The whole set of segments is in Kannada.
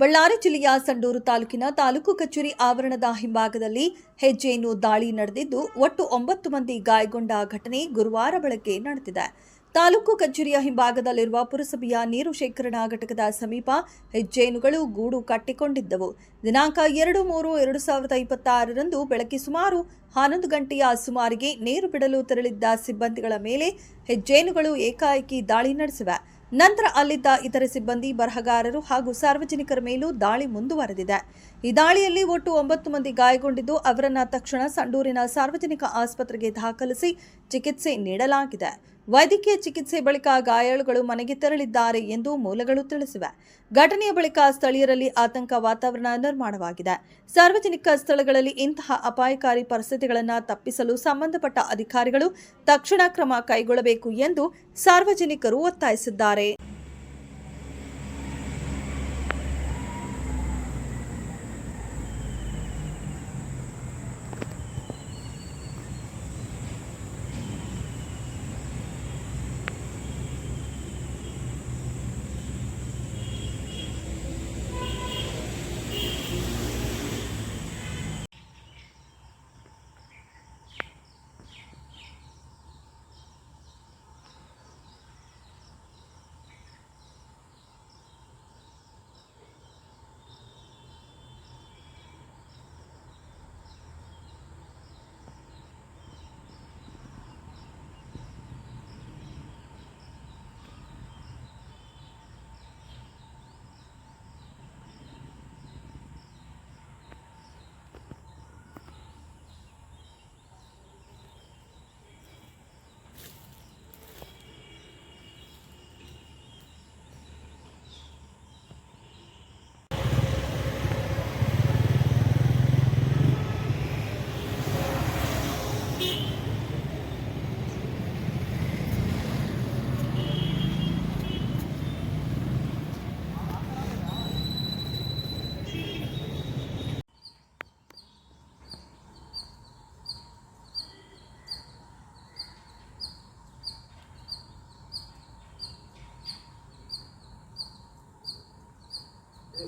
ಬಳ್ಳಾರಿ ಜಿಲ್ಲೆಯ ಸಂಡೂರು ತಾಲೂಕಿನ ತಾಲೂಕು ಕಚೇರಿ ಆವರಣದ ಹಿಂಭಾಗದಲ್ಲಿ ಹೆಜ್ಜೆಯನ್ನು ದಾಳಿ ನಡೆದಿದ್ದು ಒಟ್ಟು 9 ಮಂದಿ ಗಾಯಗೊಂಡ ಘಟನೆ ಗುರುವಾರ ಬೆಳಗ್ಗೆ ನಡೆದಿದೆ. ತಾಲೂಕು ಕಚೇರಿಯ ಹಿಂಭಾಗದಲ್ಲಿರುವ ಪುರಸಭೆಯ ನೀರು ಶೇಖರಣಾ ಘಟಕದ ಸಮೀಪ ಹೆಜ್ಜೇನುಗಳು ಗೂಡು ಕಟ್ಟಿಕೊಂಡಿದ್ದವು. ದಿನಾಂಕ 2-3-2026ರಂದು ಬೆಳಗ್ಗೆ ಸುಮಾರು 11 ಗಂಟೆಯ ಸುಮಾರಿಗೆ ನೀರು ಬಿಡಲು ತೆರಳಿದ್ದ ಸಿಬ್ಬಂದಿಗಳ ಮೇಲೆ ಹೆಜ್ಜೇನುಗಳು ಏಕಾಏಕಿ ದಾಳಿ ನಡೆಸಿವೆ. ನಂತರ ಅಲ್ಲಿದ್ದ ಇತರೆ ಸಿಬ್ಬಂದಿ, ಬರಹಗಾರರು ಹಾಗೂ ಸಾರ್ವಜನಿಕರ ಮೇಲೂ ದಾಳಿ ಮುಂದುವರೆದಿದೆ. ಈ ದಾಳಿಯಲ್ಲಿ ಒಟ್ಟು 9 ಮಂದಿ ಗಾಯಗೊಂಡಿದ್ದು ಅವರನ್ನು ತಕ್ಷಣ ಸಂಡೂರಿನ ಸಾರ್ವಜನಿಕ ಆಸ್ಪತ್ರೆಗೆ ದಾಖಲಿಸಿ ಚಿಕಿತ್ಸೆ ನೀಡಲಾಗಿದೆ. ವೈದ್ಯಕೀಯ ಚಿಕಿತ್ಸೆ ಬಳಿಕ ಗಾಯಾಳುಗಳು ಮನೆಗೆ ತೆರಳಿದ್ದಾರೆ ಎಂದು ಮೂಲಗಳು ತಿಳಿಸಿವೆ. ಘಟನೆಯ ಬಳಿಕ ಸ್ಥಳೀಯರಲ್ಲಿ ಆತಂಕ ವಾತಾವರಣ ನಿರ್ಮಾಣವಾಗಿದೆ. ಸಾರ್ವಜನಿಕ ಸ್ಥಳಗಳಲ್ಲಿ ಇಂತಹ ಅಪಾಯಕಾರಿ ಪರಿಸ್ಥಿತಿಗಳನ್ನು ತಪ್ಪಿಸಲು ಸಂಬಂಧಪಟ್ಟ ಅಧಿಕಾರಿಗಳು ತಕ್ಷಣ ಕ್ರಮ ಕೈಗೊಳ್ಳಬೇಕು ಎಂದು ಸಾರ್ವಜನಿಕರು ಒತ್ತಾಯಿಸಿದ್ದಾರೆ.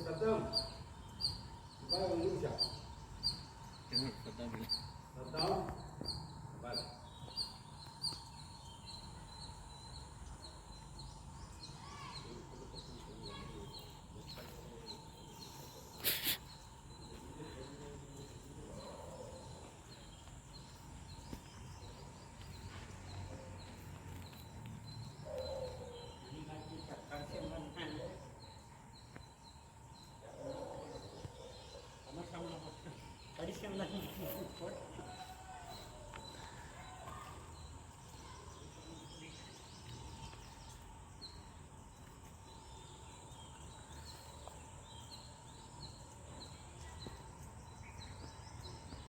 Saddam, para Indonesia. Saddam, para. Additional